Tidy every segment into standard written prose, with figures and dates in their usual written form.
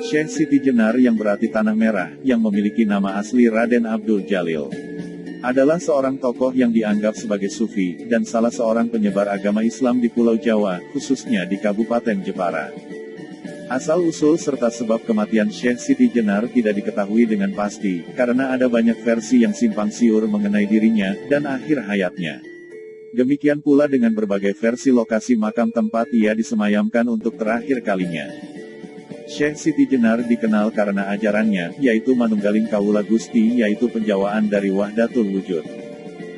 Syekh Siti Jenar yang berarti Tanah Merah, yang memiliki nama asli Raden Abdul Jalil, adalah seorang tokoh yang dianggap sebagai sufi, dan salah seorang penyebar agama Islam di Pulau Jawa, khususnya di Kabupaten Jepara. Asal-usul serta sebab kematian Syekh Siti Jenar tidak diketahui dengan pasti, karena ada banyak versi yang simpang siur mengenai dirinya, dan akhir hayatnya. Demikian pula dengan berbagai versi lokasi makam tempat ia disemayamkan untuk terakhir kalinya. Syekh Siti Jenar dikenal karena ajarannya, yaitu Manunggaling Kawula Gusti, yaitu penjawaan dari Wahdatul Wujud.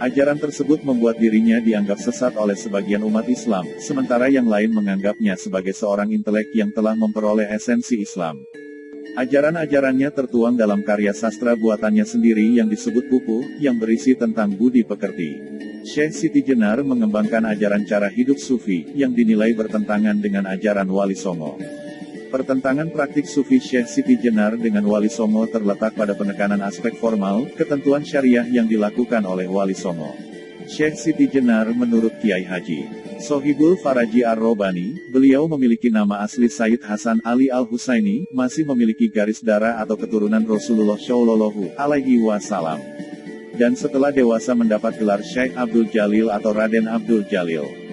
Ajaran tersebut membuat dirinya dianggap sesat oleh sebagian umat Islam, sementara yang lain menganggapnya sebagai seorang intelek yang telah memperoleh esensi Islam. Ajaran-ajarannya tertuang dalam karya sastra buatannya sendiri yang disebut Pupuh, yang berisi tentang budi pekerti. Syekh Siti Jenar mengembangkan ajaran cara hidup sufi, yang dinilai bertentangan dengan ajaran Wali Songo. Pertentangan praktik sufi Syekh Siti Jenar dengan Wali Songo terletak pada penekanan aspek formal, ketentuan syariah yang dilakukan oleh Wali Songo. Syekh Siti Jenar menurut Kiai Haji Sohibul Faraji Ar-Robani, beliau memiliki nama asli Sayyid Hasan Ali Al-Husaini, masih memiliki garis darah atau keturunan Rasulullah Shallallahu Alaihi Wasallam. Dan setelah dewasa mendapat gelar Syekh Abdul Jalil atau Raden Abdul Jalil.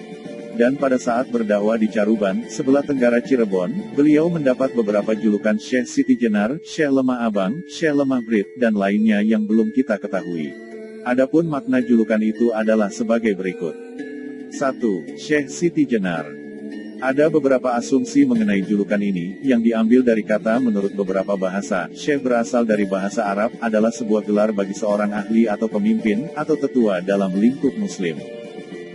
Dan pada saat berdakwah di Caruban, sebelah tenggara Cirebon, beliau mendapat beberapa julukan Syekh Siti Jenar, Syekh Lemah Abang, Syekh Lemah Brit, dan lainnya yang belum kita ketahui. Adapun makna julukan itu adalah sebagai berikut. 1. Syekh Siti Jenar. Ada beberapa asumsi mengenai julukan ini, yang diambil dari kata menurut beberapa bahasa. Syekh berasal dari bahasa Arab, adalah sebuah gelar bagi seorang ahli atau pemimpin, atau tetua dalam lingkup muslim.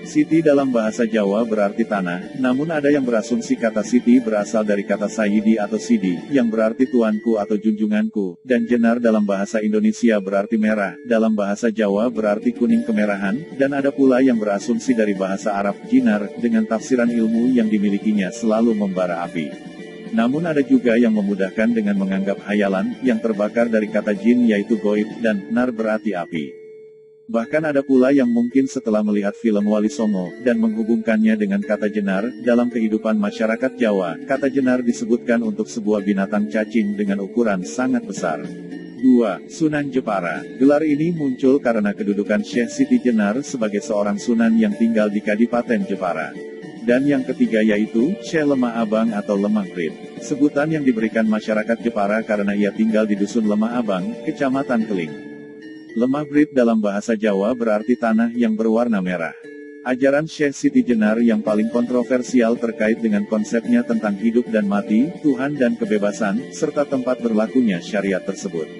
Siti dalam bahasa Jawa berarti tanah, namun ada yang berasumsi kata Siti berasal dari kata Sayyidi atau Sidi, yang berarti tuanku atau junjunganku, dan Jenar dalam bahasa Indonesia berarti merah, dalam bahasa Jawa berarti kuning kemerahan, dan ada pula yang berasumsi dari bahasa Arab, Jinar, dengan tafsiran ilmu yang dimilikinya selalu membara api. Namun ada juga yang memudahkan dengan menganggap hayalan, yang terbakar dari kata jin yaitu goib, dan nar berarti api. Bahkan ada pula yang mungkin setelah melihat film Wali Songo, dan menghubungkannya dengan kata jenar, dalam kehidupan masyarakat Jawa, kata jenar disebutkan untuk sebuah binatang cacing dengan ukuran sangat besar. 2. Sunan Jepara. Gelar ini muncul karena kedudukan Syekh Siti Jenar sebagai seorang sunan yang tinggal di Kadipaten Jepara. Dan yang ketiga yaitu, Syekh Lemah Abang atau Lemah Brit. Sebutan yang diberikan masyarakat Jepara karena ia tinggal di Dusun Lemah Abang, Kecamatan Keling. Lemah Brit dalam bahasa Jawa berarti tanah yang berwarna merah. Ajaran Syekh Siti Jenar yang paling kontroversial terkait dengan konsepnya tentang hidup dan mati, Tuhan dan kebebasan, serta tempat berlakunya syariat tersebut.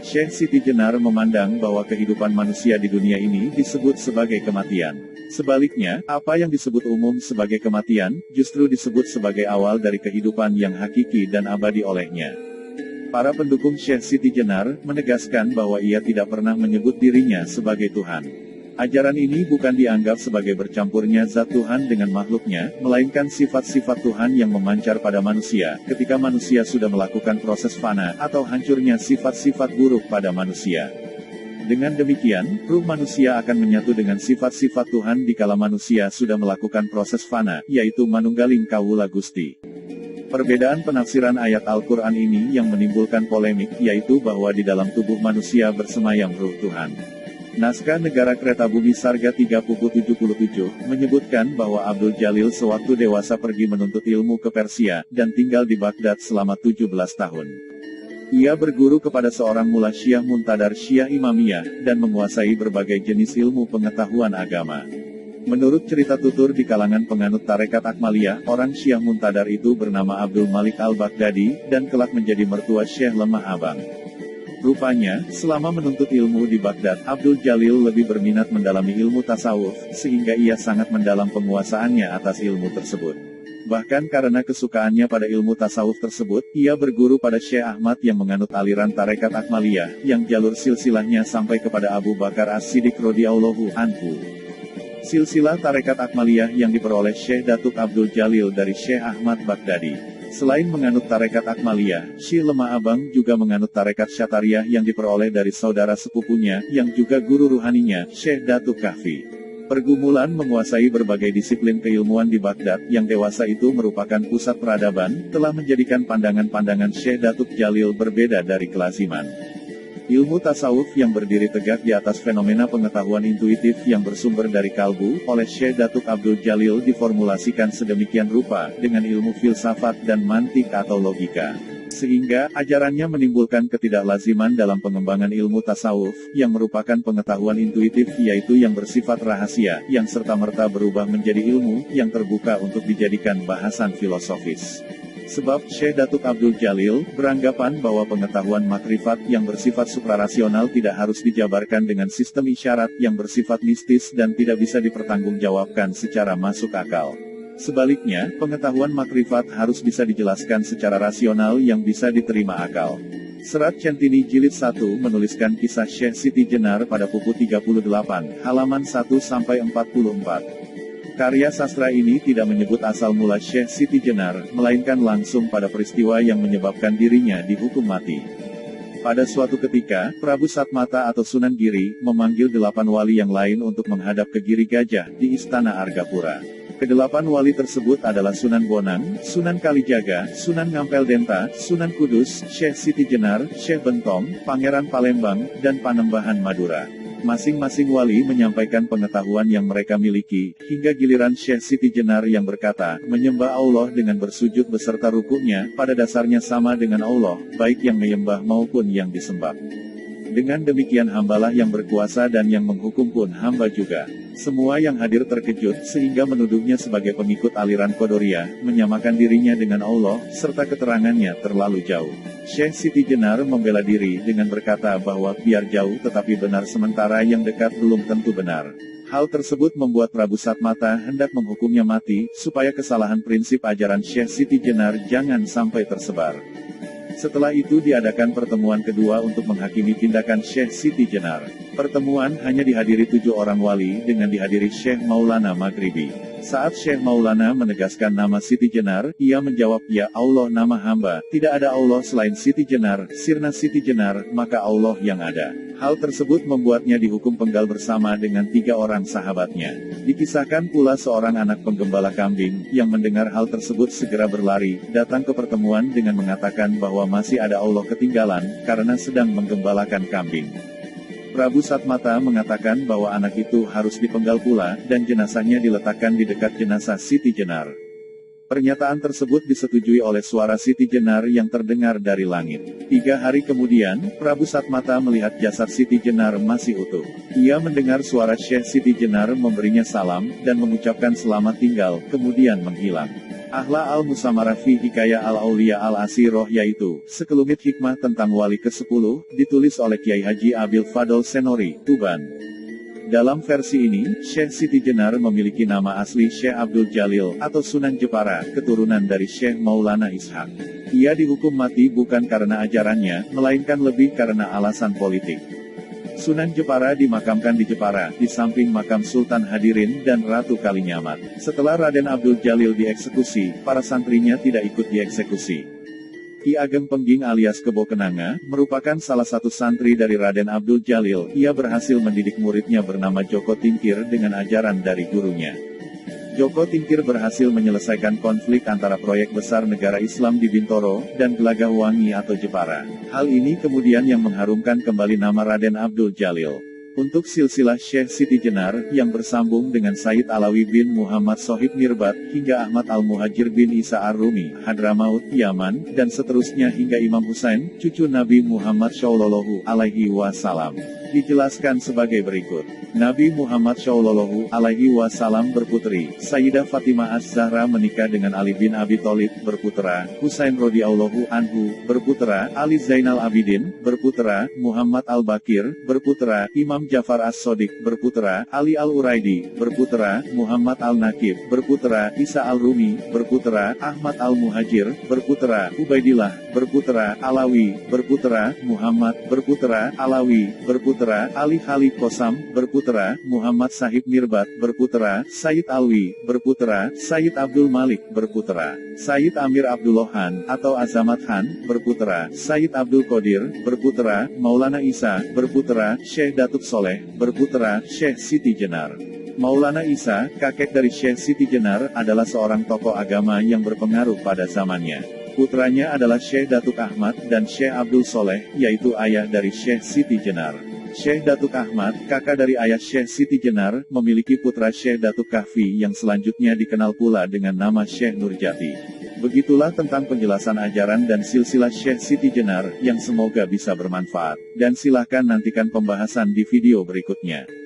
Syekh Siti Jenar memandang bahwa kehidupan manusia di dunia ini disebut sebagai kematian. Sebaliknya, apa yang disebut umum sebagai kematian, justru disebut sebagai awal dari kehidupan yang hakiki dan abadi olehnya. Para pendukung Syekh Siti Jenar menegaskan bahwa ia tidak pernah menyebut dirinya sebagai Tuhan. Ajaran ini bukan dianggap sebagai bercampurnya zat Tuhan dengan makhluknya, melainkan sifat-sifat Tuhan yang memancar pada manusia, ketika manusia sudah melakukan proses fana, atau hancurnya sifat-sifat buruk pada manusia. Dengan demikian, ruh manusia akan menyatu dengan sifat-sifat Tuhan dikala manusia sudah melakukan proses fana, yaitu Manunggaling Kawula Gusti. Perbedaan penafsiran ayat Al-Quran ini yang menimbulkan polemik, yaitu bahwa di dalam tubuh manusia bersemayam ruh Tuhan. Naskah Negara Kereta Bumi Sarga 3/77 menyebutkan bahwa Abdul Jalil sewaktu dewasa pergi menuntut ilmu ke Persia, dan tinggal di Baghdad selama 17 tahun. Ia berguru kepada seorang mula Syiah Muntadar Syiah Imamiyah, dan menguasai berbagai jenis ilmu pengetahuan agama. Menurut cerita tutur di kalangan penganut tarekat Akmaliyah, orang Syiah Muntadar itu bernama Abdul Malik Al-Baghdadi, dan kelak menjadi mertua Syekh Lemah Abang. Rupanya, selama menuntut ilmu di Baghdad, Abdul Jalil lebih berminat mendalami ilmu tasawuf, sehingga ia sangat mendalam penguasaannya atas ilmu tersebut. Bahkan karena kesukaannya pada ilmu tasawuf tersebut, ia berguru pada Syekh Ahmad yang menganut aliran tarekat Akmaliyah, yang jalur silsilahnya sampai kepada Abu Bakar As-Siddiq radhiyallahu anhu. Silsilah tarekat Akmaliyah yang diperoleh Syekh Datuk Abdul Jalil dari Syekh Ahmad Baghdadi. Selain menganut tarekat Akmaliyah, Syekh Lemah Abang juga menganut tarekat Syatariyah yang diperoleh dari saudara sepupunya, yang juga guru ruhaninya, Syekh Datuk Kahfi. Pergumulan menguasai berbagai disiplin keilmuan di Baghdad yang dewasa itu merupakan pusat peradaban, telah menjadikan pandangan-pandangan Syekh Datuk Jalil berbeda dari kelaziman. Ilmu tasawuf yang berdiri tegak di atas fenomena pengetahuan intuitif yang bersumber dari kalbu, oleh Syekh Datuk Abdul Jalil diformulasikan sedemikian rupa, dengan ilmu filsafat dan mantik atau logika. Sehingga, ajarannya menimbulkan ketidaklaziman dalam pengembangan ilmu tasawuf, yang merupakan pengetahuan intuitif yaitu yang bersifat rahasia, yang serta-merta berubah menjadi ilmu, yang terbuka untuk dijadikan bahasan filosofis. Sebab, Syekh Datuk Abdul Jalil, beranggapan bahwa pengetahuan makrifat yang bersifat suprarasional tidak harus dijabarkan dengan sistem isyarat yang bersifat mistis dan tidak bisa dipertanggungjawabkan secara masuk akal. Sebaliknya, pengetahuan makrifat harus bisa dijelaskan secara rasional yang bisa diterima akal. Serat Centini Jilid 1 menuliskan kisah Syekh Siti Jenar pada buku 38, halaman 1-44. Karya sastra ini tidak menyebut asal mula Syekh Siti Jenar, melainkan langsung pada peristiwa yang menyebabkan dirinya dihukum mati. Pada suatu ketika, Prabu Satmata atau Sunan Giri, memanggil 8 wali yang lain untuk menghadap ke Giri Gajah, di Istana Argapura. Kedelapan wali tersebut adalah Sunan Bonang, Sunan Kalijaga, Sunan Ngampel Denta, Sunan Kudus, Syekh Siti Jenar, Syekh Bentong, Pangeran Palembang, dan Panembahan Madura. Masing-masing wali menyampaikan pengetahuan yang mereka miliki, hingga giliran Syekh Siti Jenar yang berkata, menyembah Allah dengan bersujud beserta rukuknya, pada dasarnya sama dengan Allah, baik yang menyembah maupun yang disembah. Dengan demikian hambalah yang berkuasa dan yang menghukum pun hamba juga. Semua yang hadir terkejut, sehingga menuduhnya sebagai pengikut aliran Qadariyah, menyamakan dirinya dengan Allah, serta keterangannya terlalu jauh. Syekh Siti Jenar membela diri dengan berkata bahwa biar jauh tetapi benar sementara yang dekat belum tentu benar. Hal tersebut membuat Prabu Satmata hendak menghukumnya mati, supaya kesalahan prinsip ajaran Syekh Siti Jenar jangan sampai tersebar. Setelah itu diadakan pertemuan kedua untuk menghakimi tindakan Syekh Siti Jenar. Pertemuan hanya dihadiri 7 orang wali dengan dihadiri Syekh Maulana Maghribi. Saat Syekh Maulana menegaskan nama Siti Jenar, ia menjawab, ya Allah nama hamba, tidak ada Allah selain Siti Jenar, sirna Siti Jenar, maka Allah yang ada. Hal tersebut membuatnya dihukum penggal bersama dengan 3 orang sahabatnya. Dikisahkan pula seorang anak penggembala kambing, yang mendengar hal tersebut segera berlari, datang ke pertemuan dengan mengatakan bahwa masih ada Allah ketinggalan, karena sedang menggembalakan kambing. Prabu Satmata mengatakan bahwa anak itu harus dipenggal pula, dan jenazahnya diletakkan di dekat jenazah Siti Jenar. Pernyataan tersebut disetujui oleh suara Siti Jenar yang terdengar dari langit. 3 hari kemudian, Prabu Satmata melihat jasad Siti Jenar masih utuh. Ia mendengar suara Syekh Siti Jenar memberinya salam, dan mengucapkan selamat tinggal, kemudian menghilang. Ahla al-Musamarah fi Hikayah al-Auliya al-Asiroh, yaitu sekelumit hikmah tentang wali ke-10, ditulis oleh Kiai Haji Abil Fadol Senori, Tuban. Dalam versi ini, Syekh Siti Jenar memiliki nama asli Syekh Abdul Jalil, atau Sunan Jepara, keturunan dari Syekh Maulana Ishaq. Ia dihukum mati bukan karena ajarannya, melainkan lebih karena alasan politik. Sunan Jepara dimakamkan di Jepara, di samping makam Sultan Hadirin dan Ratu Kalinyamat. Setelah Raden Abdul Jalil dieksekusi, para santrinya tidak ikut dieksekusi. Ki Ageng Pengging alias Kebo Kenanga, merupakan salah satu santri dari Raden Abdul Jalil. Ia berhasil mendidik muridnya bernama Joko Tingkir dengan ajaran dari gurunya. Joko Tingkir berhasil menyelesaikan konflik antara proyek besar negara Islam di Bintoro, dan Gelagah Wangi atau Jepara. Hal ini kemudian yang mengharumkan kembali nama Raden Abdul Jalil. Untuk silsilah Syekh Siti Jenar, yang bersambung dengan Said Alawi bin Muhammad Sohib Mirbat, hingga Ahmad Al-Muhajir bin Isa Ar-Rumi, Hadramaut, Yaman, dan seterusnya hingga Imam Husain, cucu Nabi Muhammad Shallallahu Alaihi Wasallam. Dijelaskan sebagai berikut. Nabi Muhammad Shallallahu Alaihi Wasallam berputri, Sayyidah Fatimah Az-Zahra menikah dengan Ali bin Abi Thalib, berputera, Husain radhiyallahu anhu, berputera, Ali Zainal Abidin, berputera, Muhammad Al-Bakir, berputera, Imam Jafar As-Sodiq, berputera, Ali Al-Uraidi, berputera, Muhammad Al-Nakib, berputera, Isa Al-Rumi, berputera, Ahmad Al-Muhajir, berputera, Ubaidillah, berputera, Alawi, berputera, Muhammad, berputera, Alawi, berputera, Ali Khalid Kosam, berputera, Muhammad Sahib Mirbat, berputera, Sayyid Alwi, berputera, Sayyid Abdul Malik, berputera, Sayyid Amir Abdullah Han, atau Azamat Han, berputera, Sayyid Abdul Qadir, berputera, Maulana Isa, berputera, Syekh Datuk Soleh, berputera, Syekh Siti Jenar. Maulana Isa, kakek dari Syekh Siti Jenar, adalah seorang tokoh agama yang berpengaruh pada zamannya. Putranya adalah Syekh Datuk Ahmad dan Syekh Abdul Soleh, yaitu ayah dari Syekh Siti Jenar. Syekh Datuk Ahmad, kakak dari ayah Syekh Siti Jenar, memiliki putra Syekh Datuk Kahfi yang selanjutnya dikenal pula dengan nama Syekh Nurjati. Begitulah tentang penjelasan ajaran dan silsilah Syekh Siti Jenar, yang semoga bisa bermanfaat. Dan silahkan nantikan pembahasan di video berikutnya.